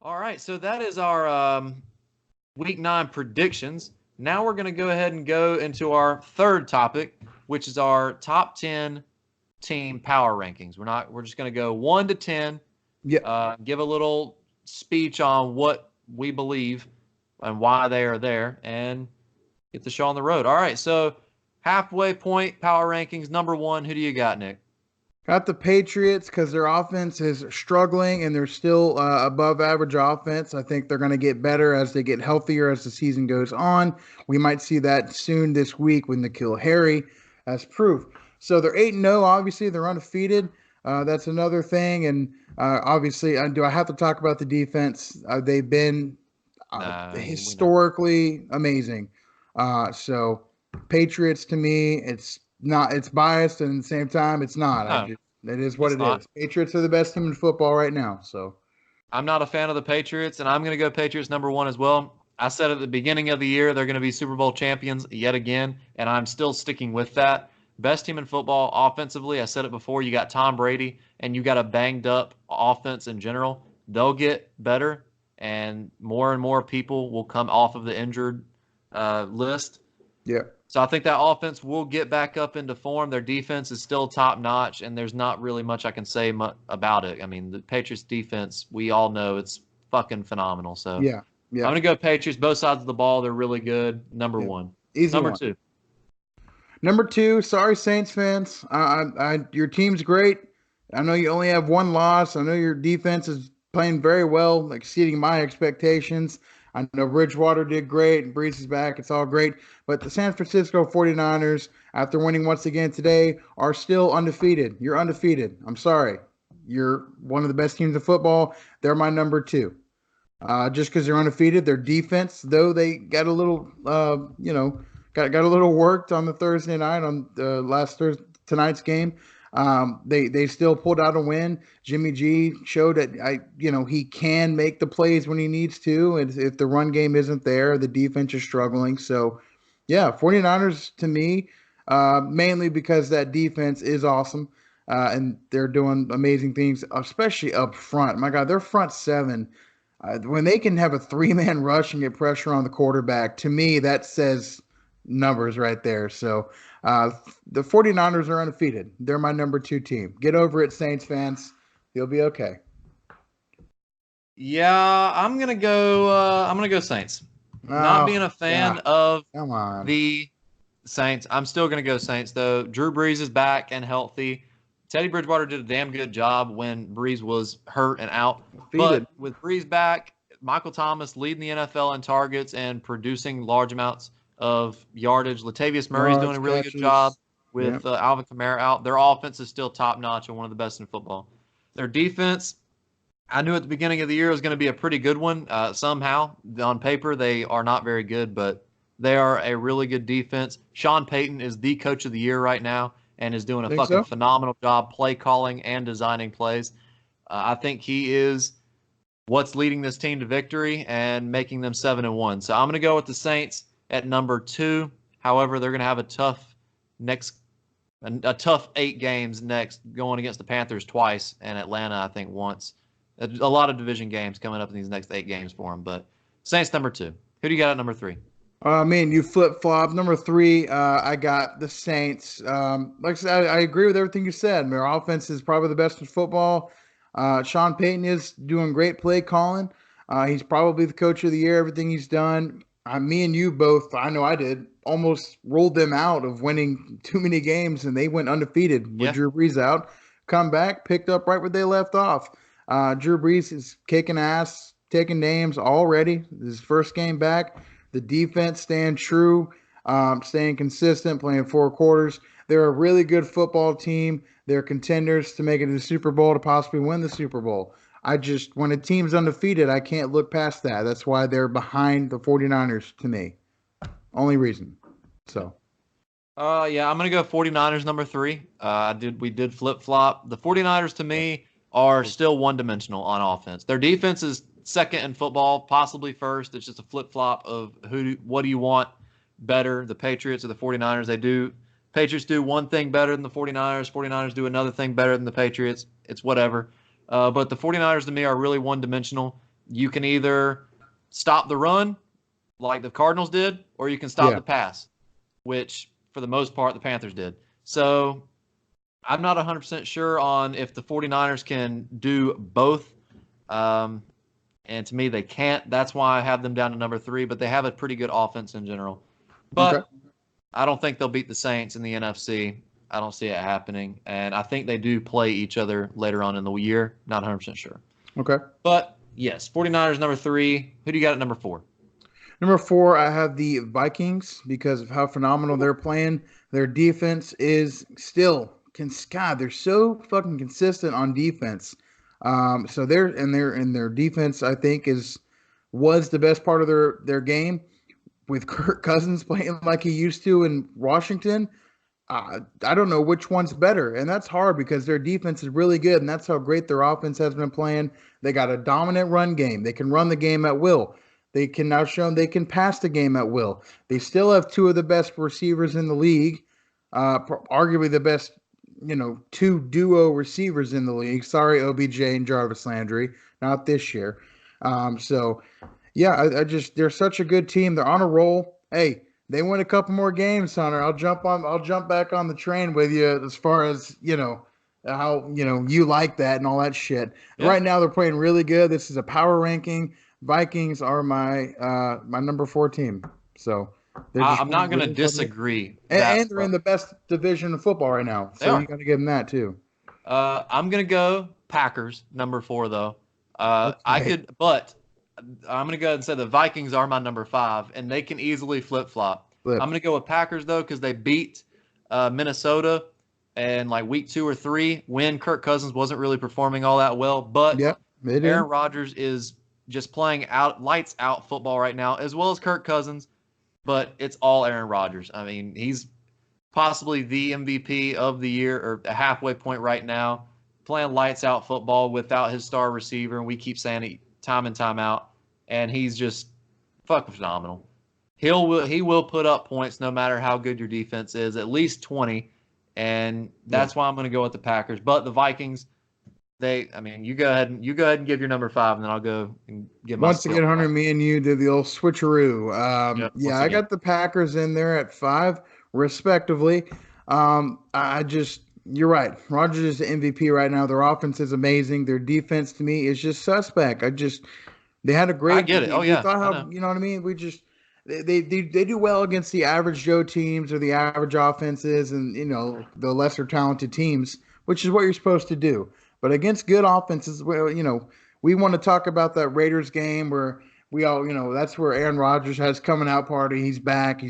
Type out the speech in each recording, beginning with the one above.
All right, so that is our Week 9 predictions. Now we're going to go ahead and go into our third topic, which is our top 10 team power rankings. We're just going to go 1 to 10, Yeah. give a little speech on what we believe and why they are there, and get the show on the road. All right, so halfway point power rankings, number 1. Who do you got, Nick? Got the Patriots because their offense is struggling and they're still above average offense. I think they're going to get better as they get healthier as the season goes on. We might see that soon this week with N'Keal Harry as proof. So they're 8-0. Obviously, they're undefeated. That's another thing. And obviously, do I have to talk about the defense? They've been Nah, we know. historically amazing. So Patriots to me, it's biased and at the same time it's not. No, It is what it's it not. is. Patriots are the best team in football right now. So I'm not a fan of the Patriots, and I'm going to go Patriots number 1 as well. I said at the beginning of the year they're going to be Super Bowl champions yet again, and I'm still sticking with that. Best team in football offensively. I said it before. You got Tom Brady, and you got a banged up offense in general. They'll get better, and more people will come off of the injured list. yeah. So I think that offense will get back up into form. Their defense is still top notch, and there's not really much I can say about it. I mean, the Patriots defense, we all know it's fucking phenomenal. So Yeah. I'm Yeah. going to go Patriots. Both sides of the ball, they're really good. Number Yeah. 1. Easy Number one. 2. Number two, sorry Saints fans. Your team's great. I know you only have one loss. I know your defense is playing very well, exceeding my expectations. I know Bridgewater did great and Brees is back. It's all great. But the San Francisco 49ers, after winning once again today, are still undefeated. You're undefeated. I'm sorry. You're one of the best teams in football. They're my number two. Just because they're undefeated, their defense, though they got a little, got a little worked on the Thursday night on last Thursday tonight's game. They still pulled out a win. Jimmy G showed that he can make the plays when he needs to, and if the run game isn't there, the defense is struggling. So, yeah, 49ers to me, mainly because that defense is awesome. And they're doing amazing things, especially up front. My God, their front seven, when they can have a three-man rush and get pressure on the quarterback, to me, that says numbers right there. So the 49ers are undefeated. They're my number two team. Get over it, Saints fans. You'll be okay. Yeah, I'm gonna go Saints. Not Oh, being a yeah. fan of Come on. the Saints, I'm still gonna go Saints though. Drew Brees is back and healthy. Teddy Bridgewater did a damn good job when Brees was hurt and out. Defeated. But with Brees back, Michael Thomas leading the NFL in targets and producing large amounts of yardage. Latavius Murray's doing Yards, a really good job catches. Yeah. with Alvin Kamara out. Their offense is still top notch and one of the best in football. Their defense, I knew at the beginning of the year it was going to be a pretty good one. Somehow, on paper, they are not very good, but they are a really good defense. Sean Payton is the coach of the year right now and is doing a Think fucking so? phenomenal job play calling and designing plays. I think he is what's leading this team to victory and making them 7-1. So I'm going to go with the Saints at number 2. However, they're going to have next a tough 8 games next, going against the Panthers twice and Atlanta, I think, once. A lot of division games coming up in these next 8 games for them. But Saints number 2. Who do you got at number 3? Man, you flip flop. Number three, I got the Saints. Like I said, I agree with everything you said. Their offense is probably the best in football. Sean Payton is doing great play calling. He's probably the coach of the year. Everything he's done. Me and you both, I know I did, almost rolled them out of winning too many games, and they went undefeated with Yeah. Drew Brees out. Come back, picked up right where they left off. Drew Brees is kicking ass, taking names already. His first game back. The defense staying true, staying consistent, playing 4 quarters. They're a really good football team. They're contenders to make it to the Super Bowl, to possibly win the Super Bowl. When a team's undefeated, I can't look past that. That's why they're behind the 49ers to me. Only reason. So, Yeah, I'm going to go 49ers number 3. We did flip-flop. The 49ers to me are still one-dimensional on offense. Their defense is second in football, possibly first. It's just a flip-flop of what do you want better, the Patriots or the 49ers. Patriots do one thing better than the 49ers. 49ers do another thing better than the Patriots. It's whatever. But the 49ers to me are really one-dimensional. You can either stop the run like the Cardinals did, or you can stop Yeah. the pass, which for the most part the Panthers did. So I'm not 100% sure on if the 49ers can do both. And to me, they can't. That's why I have them down to number 3, but they have a pretty good offense in general. Okay. But I don't think they'll beat the Saints in the NFC. I don't see it happening. And I think they do play each other later on in the year. Not 100% sure. Okay. But yes, 49ers number 3. Who do you got at number 4? Number 4, I have the Vikings because of how phenomenal they're playing. Their defense is still, God, they're so fucking consistent on defense. So their defense, I think, was the best part of their game with Kirk Cousins playing like he used to in Washington. I don't know which one's better, and that's hard because their defense is really good, and that's how great their offense has been playing. They got a dominant run game. They can run the game at will. They can now show they can pass the game at will. They still have two of the best receivers in the league, arguably the best, two duo receivers in the league. Sorry, OBJ and Jarvis Landry, not this year. So yeah, I just they're such a good team. They're on a roll. Hey, they win a couple more games, Hunter. I'll jump back on the train with you as far as how you like that and all that shit. Yeah. Right now they're playing really good. This is a power ranking. Vikings are my number 4 team. So I'm not going to disagree. And they're in the best division of football right now. So you got to give them that too. I'm going to go Packers number 4 though. Okay. But I'm going to go ahead and say the Vikings are my number 5, and they can easily flip-flop. I'm going to go with Packers, though, because they beat Minnesota in like week 2 or 3 when Kirk Cousins wasn't really performing all that well. But Aaron Rodgers is just playing lights out football right now, as well as Kirk Cousins, but it's all Aaron Rodgers. I mean, he's possibly the MVP of the year or a halfway point right now, playing lights out football without his star receiver, and we keep saying it time and time out, and he's just fucking phenomenal. He will put up points no matter how good your defense is, at least 20, and that's why I'm going to go with the Packers. But the Vikings, you go ahead and give your number 5, and then I'll go and give my once again, Hunter. Me and you did the old switcheroo. I got the Packers in there at 5, respectively. You're right. Rodgers is the MVP right now. Their offense is amazing. Their defense, to me, is just suspect. They had a great. I get it. Oh yeah. You know what I mean? They do well against the average Joe teams or the average offenses and the lesser talented teams, which is what you're supposed to do. But against good offenses, well, we want to talk about that Raiders game where we all, that's where Aaron Rodgers has coming out party. He's back.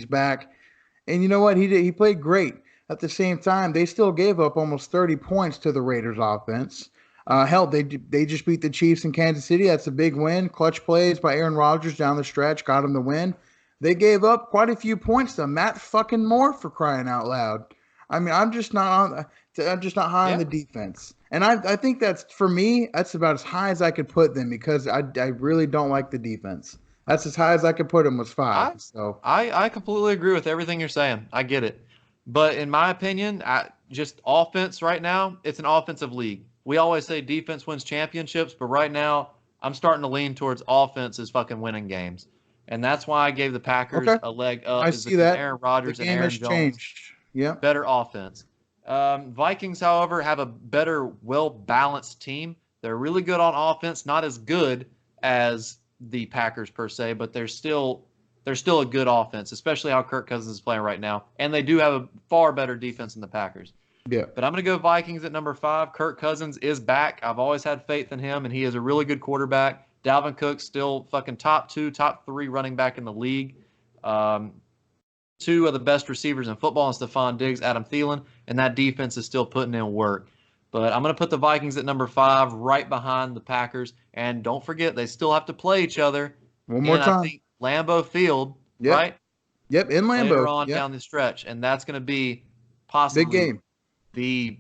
And you know what? He played great. At the same time, they still gave up almost 30 points to the Raiders offense. Hell, they just beat the Chiefs in Kansas City. That's a big win. Clutch plays by Aaron Rodgers down the stretch got him the win. They gave up quite a few points to Matt fucking Moore, for crying out loud. I mean, I'm just not high on the defense. And I think that's, for me, that's about as high as I could put them because I really don't like the defense. That's as high as I could put them was 5. I completely agree with everything you're saying. I get it. But in my opinion, just offense right now, it's an offensive league. We always say defense wins championships, but right now I'm starting to lean towards offense is fucking winning games. And that's why I gave the Packers a leg up. I see that. Aaron Rodgers and Aaron Jones. Changed. Yeah. Better offense. Vikings, however, have a better, well-balanced team. They're really good on offense, not as good as the Packers per se, but they're still a good offense, especially how Kirk Cousins is playing right now. And they do have a far better defense than the Packers. Yeah. But I'm going to go Vikings at number 5. Kirk Cousins is back. I've always had faith in him, and he is a really good quarterback. Dalvin Cook still fucking top 2, top 3 running back in the league. 2 of the best receivers in football, and Stephon Diggs, Adam Thielen, and that defense is still putting in work. But I'm going to put the Vikings at number 5, right behind the Packers. And don't forget, they still have to play each other. One more time. I think Lambeau Field, right? Yep, in Lambeau. Later on down the stretch. And that's going to be possibly big game. The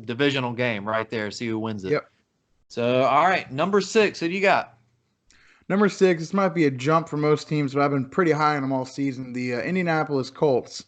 divisional game right there. See who wins it. Yep. So, all right, number 6. Who do you got? Number 6, this might be a jump for most teams, but I've been pretty high on them all season. The Indianapolis Colts.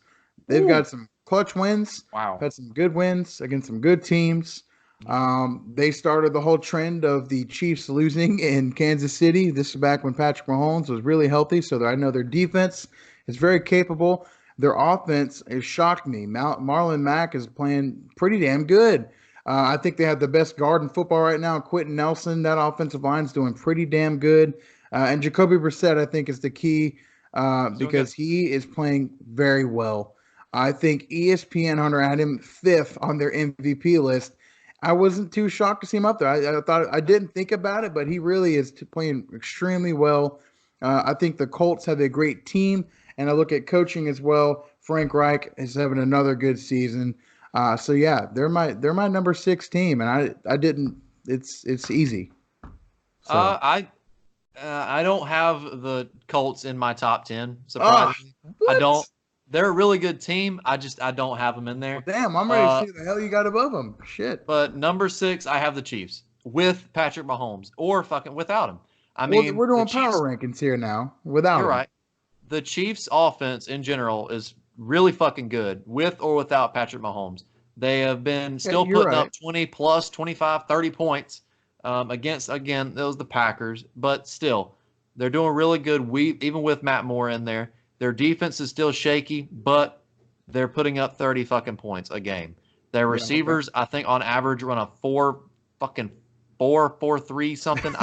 They've got some clutch wins. Wow. Had some good wins against some good teams. They started the whole trend of the Chiefs losing in Kansas City. This is back when Patrick Mahomes was really healthy, so I know their defense is very capable. Their offense has shocked me. Marlon Mack is playing pretty damn good. I think they have the best guard in football right now, Quentin Nelson. That offensive line is doing pretty damn good. And Jacoby Brissett, I think, is the key He's doing good. because he is playing very well. I think ESPN Hunter had him fifth on their MVP list. I wasn't too shocked to see him up there. I thought I didn't think about it, but he really is playing extremely well. I think the Colts have a great team, and I look at coaching as well. Frank Reich is having another good season. So yeah, they're my number 6 team, and I didn't. It's easy. So I I don't have the Colts in my top 10, ah surprisingly. I what? don't. They're a really good team. I don't have them in Well, there. damn, I'm ready to Uh, see the hell you got above them. Shit. but number 6, I have the Chiefs with Patrick Mahomes or fucking without him. I Well, mean, we're the doing power Chiefs. rankings here now without You're them. right. The Chiefs' offense in general is really fucking good with or without Patrick Mahomes. They have been Okay, still you're putting right. up 20 plus, 25, 30 points against, again, those the Packers, but still, they're doing really good. Even with Matt Moore in there, their defense is still shaky, but they're putting up 30 fucking points a game. Their Yeah. Okay. receivers, I think, on average, run a fucking 4.43 something.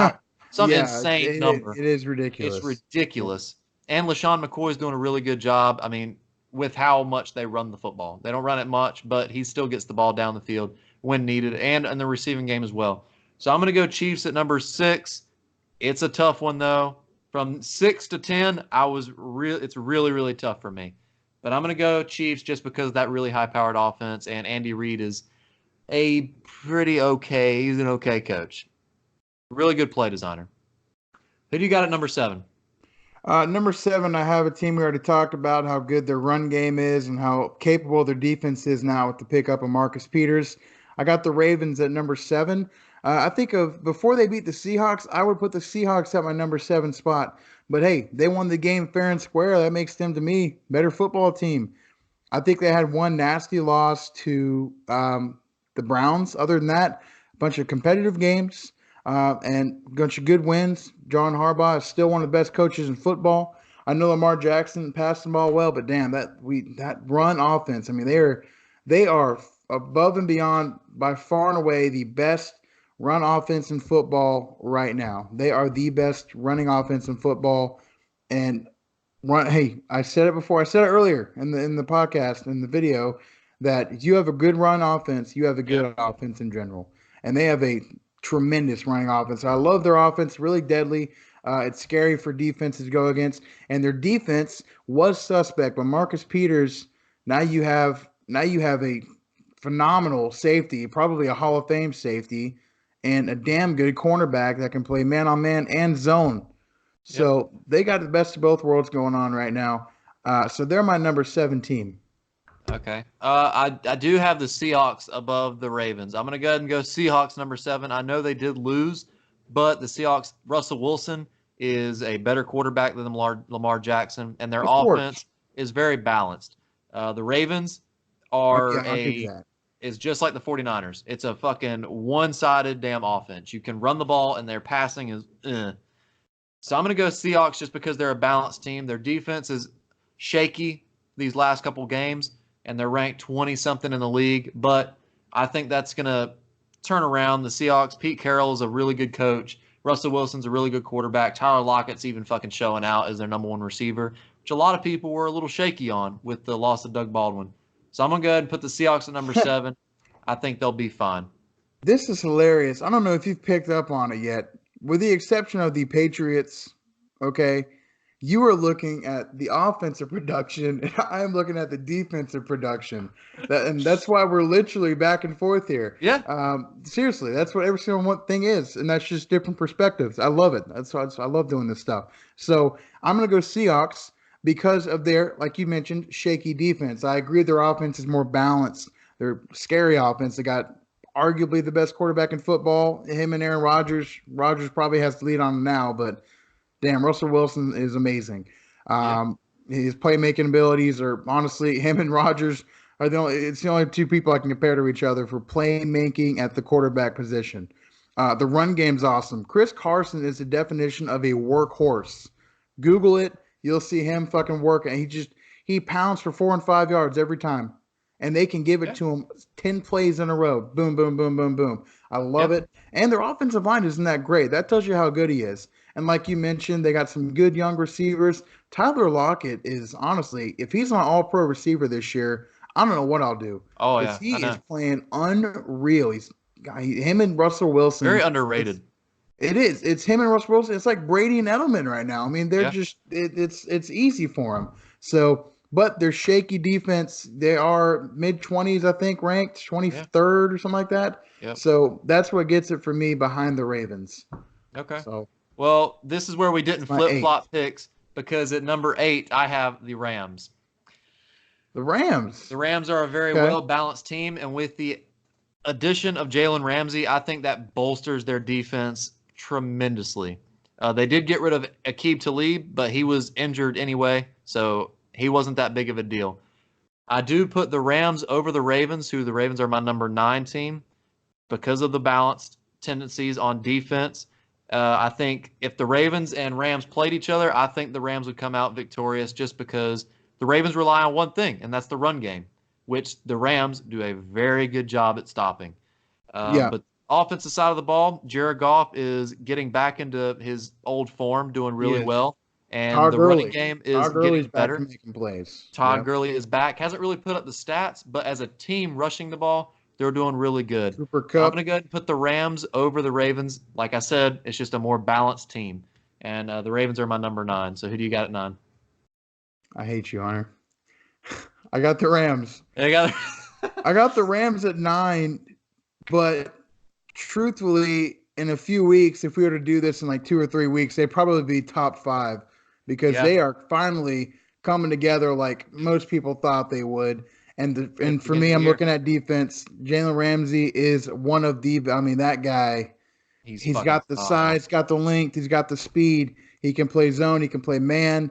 Some Yeah, insane number. it is It's ridiculous. Yeah. ridiculous. And LaShawn McCoy is doing a really good job. I mean, with how much they run the football. They don't run it much, but he still gets the ball down the field when needed and in the receiving game as well. So I'm going to go Chiefs at number 6. It's a tough one though. From 6 to 10, it's really really tough for me. But I'm going to go Chiefs just because of that really high-powered offense and Andy Reid is a pretty okay. He's an okay coach. Really good play designer. Who do you got at number 7? Number 7, I have a team we already talked about how good their run game is and how capable their defense is now with the pickup of Marcus Peters. I got the Ravens at number 7. I think of before they beat the Seahawks, I would put the Seahawks at my number 7 spot. But hey, they won the game fair and square. That makes them, to me, better football team. I think they had one nasty loss to the Browns. Other than that, a bunch of competitive games and a bunch of good wins. John Harbaugh is still one of the best coaches in football. I know Lamar Jackson passed the ball well, but damn that run offense. I mean, they are above and beyond by far and away the best run offense in football right now. They are the best running offense in football, and run. Hey, I said it before. I said it earlier in the podcast in the video that if you have a good run offense, you have a Yeah. good offense in general, and they have a tremendous running offense. I love their offense, really deadly. It's scary for defenses to go against, and their defense was suspect. But Marcus Peters, now you have a phenomenal safety, probably a Hall of Fame safety, and a damn good cornerback that can play man on man and zone. Yep. So they got the best of both worlds going on right now. So they're my number 7 team. Okay. I do have the Seahawks above the Ravens. I'm gonna go ahead and go Seahawks number 7. I know they did lose, but the Seahawks, Russell Wilson is a better quarterback than Lamar Jackson, and their Of course. offense is very balanced. The Ravens Yeah, are I'll give you a that. is just like the 49ers. It's a fucking one-sided damn offense. You can run the ball, and their passing is. So I'm going to go Seahawks just because they're a balanced team. Their defense is shaky these last couple games, and they're ranked 20 something in the league. But I think that's going to turn around the Seahawks. Pete Carroll is a really good coach. Russell Wilson's a really good quarterback. Tyler Lockett's even fucking showing out as their number one receiver, which a lot of people were a little shaky on with the loss of Doug Baldwin. So I'm going to go ahead and put the Seahawks at number 7. I think they'll be fine. This is hilarious. I don't know if you've picked up on it yet. With the exception of the Patriots, okay, you are looking at the offensive production, and I am looking at the defensive production. And that's why we're literally back and forth here. Yeah. Seriously, that's what every single one thing is, and that's just different perspectives. I love it. That's why I love doing this stuff. So I'm gonna go Seahawks because of their, like you mentioned, shaky defense. I agree their offense is more balanced. They're scary offense. They got arguably the best quarterback in football. Him and Aaron Rodgers. Rodgers probably has the lead on him now, but damn, Russell Wilson is amazing. Yeah. His playmaking abilities are honestly him and Rodgers. are the only. It's the only two people I can compare to each other for playmaking at the quarterback position. The run game's awesome. Chris Carson is the definition of a workhorse. Google it. You'll see him fucking working. He pounds for 4 and 5 yards every time, and they can give it Yeah. to him 10 plays in a row. Boom, boom, boom, boom, boom. I love Yeah. it. And their offensive line isn't that great. That tells you how good he is. And like you mentioned, they got some good young receivers. Tyler Lockett is honestly, if he's an all-pro receiver this year, I don't know what I'll do Oh because yeah, I he is know. playing unreal. Him and Russell Very Wilson. underrated. It is. It's him and Russell Wilson. It's like Brady and Edelman right now. I mean, they're Yeah. just it's easy for them. So, but their shaky defense. They are mid 20s, I think, ranked Yeah. 23rd or something like that. Yep. So that's what gets it for me behind the Ravens. Okay. So Well, this is where we didn't it's my eight. flip-flop picks because at number 8 I have the Rams. The Rams. The Rams are a very Okay. well-balanced team, and with the addition of Jalen Ramsey, I think that bolsters their defense tremendously. They did get rid of Aqib Talib, but he was injured anyway, so he wasn't that big of a deal. I do put the Rams over the Ravens, who the Ravens are my number 9 team, because of the balanced tendencies on defense. I think if the Ravens and Rams played each other, I think the Rams would come out victorious just because the Ravens rely on one thing, and that's the run game, which the Rams do a very good job at stopping. Yeah. But offensive side of the ball, Jared Goff is getting back into his old form, doing He really is. well, and Todd the running Gurley. game is Todd Gurley's getting back to better. making plays. Todd Yep. Gurley is back. Hasn't really put up the stats, but as a team rushing the ball, they're doing really good. Cooper So I'm Cup. going to go ahead and put the Rams over the Ravens. Like I said, it's just a more balanced team. And the Ravens are my number 9. So who do you got at 9? I hate you, Hunter. I got the Rams. I got I got the Rams at 9, but truthfully, in a few weeks, if we were to do this in like 2 or 3 weeks, they'd probably be top 5 because Yeah. they are finally coming together like most people thought they would. And for me, I'm looking at defense. Jalen Ramsey is one of the. I mean, that guy. He's He's fucking got the phenomenal. size, got the length, he's got the speed. He can play zone, he can play man.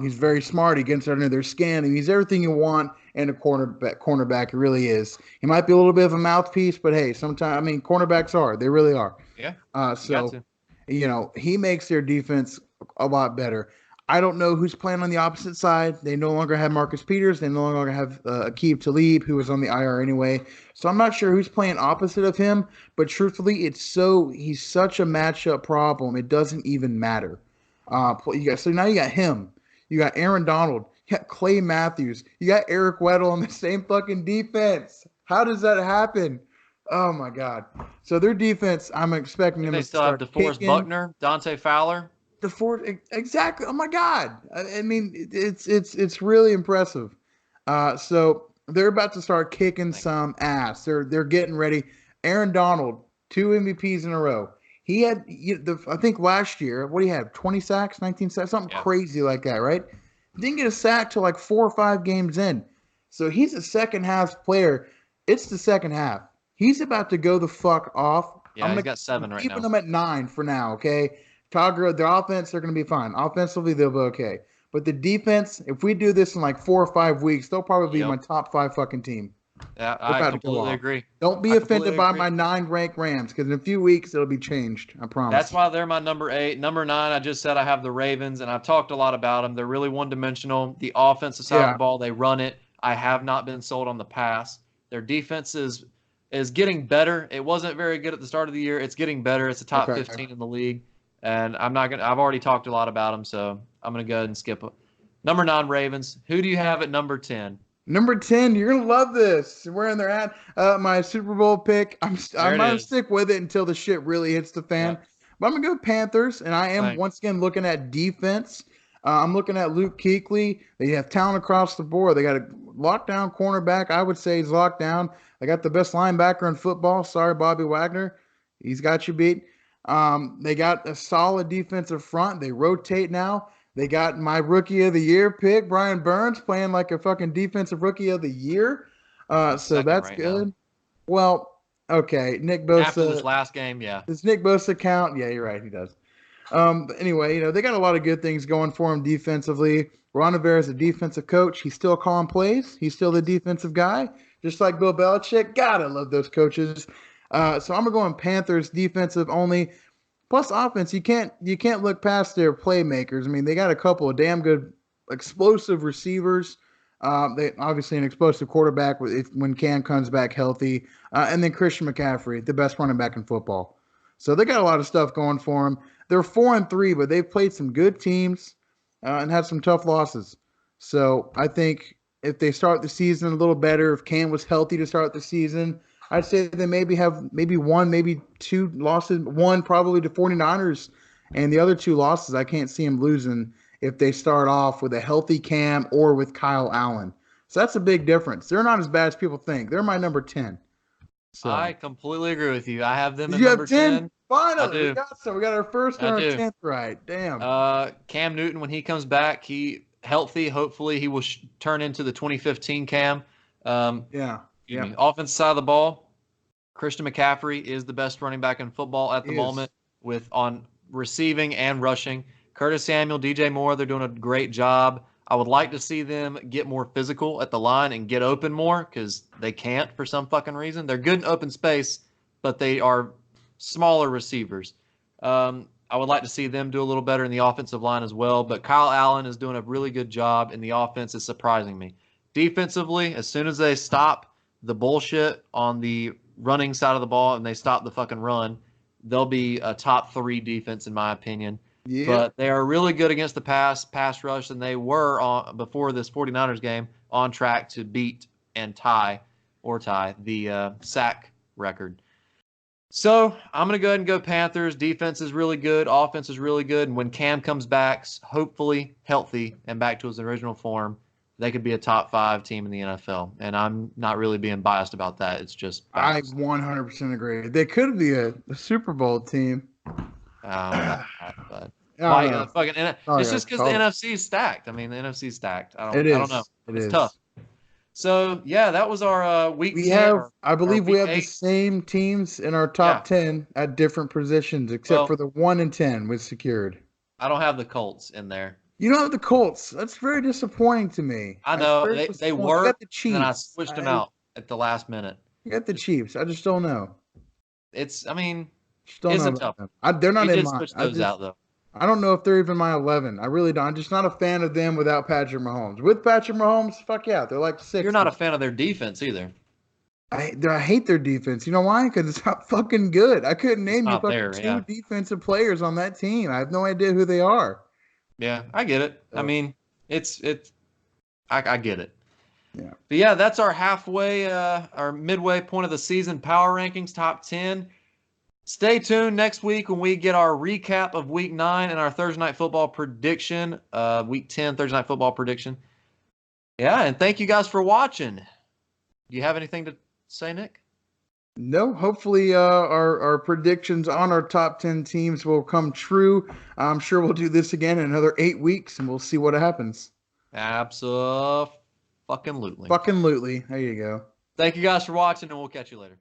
He's very smart. He gets under their skin. And he's everything you want in a cornerback. Cornerback, he really is. He might be a little bit of a mouthpiece, but hey, sometimes I mean, cornerbacks are. They really are. Yeah. So to. he makes their defense a lot better. I don't know who's playing on the opposite side. They no longer have Marcus Peters. They no longer have Aqib Talib, who was on the IR anyway. So I'm not sure who's playing opposite of him. But truthfully, he's such a matchup problem. It doesn't even matter. So now you got him. You got Aaron Donald. You got Clay Matthews. You got Eric Weddle on the same fucking defense. How does that happen? Oh my God! So their defense, I'm expecting them They to still have start DeForest kicking. Buckner, Dante Fowler. Exactly. Oh my God! I mean, it's really impressive. So they're about to start kicking some ass. They're getting ready. Aaron Donald, 2 MVPs in a row. He had, I think last year, what do you have? 20 sacks, 19 sacks, something crazy like that, right? Didn't get a sack till like 4 or 5 games in. So he's a second half player. It's the second half. He's about to go the fuck off. Yeah, he's got 7 right now. Keeping them at 9 for now, okay? Todd Gurley, the offense, they're going to be fine. Offensively, they'll be okay. But the defense, if we do this in like 4 or 5 weeks, they'll probably be my top 5 fucking team. Yeah, I completely agree. Don't be offended by my 9 ranked Rams because in a few weeks it'll be changed. I promise. That's why they're my number 8. Number 9, I just said I have the Ravens, and I've talked a lot about them. They're really one-dimensional. The offensive side of the ball, they run it. I have not been sold on the pass. Their defense is getting better. It wasn't very good at the start of the year. It's getting better. It's a top 15 in the league. And I've already talked a lot about them, so I'm going to go ahead and skip it. Number 9, Ravens. Who do you have at number 10? Number 10, you're gonna love this. Wearing their hat. My Super Bowl pick. I'm gonna stick with it until the shit really hits the fan. Yeah. But I'm gonna go Panthers, and I am once again looking at defense. I'm looking at Luke Kuechly. They have talent across the board. They got a lockdown cornerback. I would say he's locked down. They got the best linebacker in football. Sorry, Bobby Wagner. He's got you beat. They got a solid defensive front. They rotate now. They got my rookie of the year pick, Brian Burns, playing like a fucking defensive rookie of the year. So that's good. Now. Well, okay. Nick Bosa. After this last game, yeah. Does Nick Bosa count? Yeah, you're right. He does. But anyway, they got a lot of good things going for them defensively. Ron Rivera is a defensive coach. He's still calling plays. He's still the defensive guy, just like Bill Belichick. Gotta love those coaches. So I'm going Panthers defensive only. Plus offense, you can't look past their playmakers. I mean, they got a couple of damn good explosive receivers. They obviously an explosive quarterback when Cam comes back healthy, and then Christian McCaffrey, the best running back in football. So they got a lot of stuff going for them. They're 4-3, but they've played some good teams and had some tough losses. So I think if they start the season a little better, if Cam was healthy to start the season, I'd say they have one, maybe two losses. One probably to 49ers, and the other two losses I can't see them losing if they start off with a healthy Cam or with Kyle Allen. So that's a big difference. They're not as bad as people think. They're my number 10. So I completely agree with you. I have them did at you number have 10? 10. Finally, we got some. We got our first and I our do. 10th right. Damn. Cam Newton, when he comes back, he healthy. Hopefully, he will turn into the 2015 Cam. Yeah. Offense side of the ball, Christian McCaffrey is the best running back in football at the moment, with on receiving and rushing. Curtis Samuel, DJ Moore, they're doing a great job. I would like to see them get more physical at the line and get open more because they can't for some fucking reason. They're good in open space, but they are smaller receivers. I would like to see them do a little better in the offensive line as well, but Kyle Allen is doing a really good job, and the offense is surprising me. Defensively, as soon as they stop the bullshit on the running side of the ball and they stop the fucking run, they'll be a top 3 defense in my opinion. Yeah. But they are really good against the pass rush, and they were, before this 49ers game, on track to beat and tie the sack record. So I'm going to go ahead and go Panthers. Defense is really good. Offense is really good. And when Cam comes back, hopefully healthy and back to his original form, they could be a top 5 team in the NFL. And I'm not really being biased about that. It's just facts. I 100% agree. They could be a Super Bowl team. But it's just because the NFC is stacked. I mean, the NFC is stacked. I don't know. It's tough. So yeah, that was our week. I believe we have the same teams in our top 10 at different positions, except for the 1 and 10 was secured. I don't have the Colts in there. You don't have the Colts. That's very disappointing to me. I know they were. The Chiefs. And I switched them out at the last minute. You got the Chiefs. I just don't know. It's tough. They're not in mine. Switch those out though. I don't know if they're even my 11. I really don't. I'm just not a fan of them without Patrick Mahomes. With Patrick Mahomes, fuck yeah, they're like 6. You're not a fan of their defense either. I hate their defense. You know why? Because it's not fucking good. I couldn't name you two defensive players on that team. I have no idea who they are. Yeah, I get it. I mean, I get it. Yeah. But yeah, that's our our midway point of the season power rankings, top 10. Stay tuned next week when we get our recap of Week 9 and our Thursday Night Football prediction, Week 10 Thursday Night Football prediction. Yeah, and thank you guys for watching. Do you have anything to say, Nick? No, hopefully our predictions on our top 10 teams will come true. I'm sure we'll do this again in another 8 weeks, and we'll see what happens. Absolutely. There you go. Thank you guys for watching, and we'll catch you later.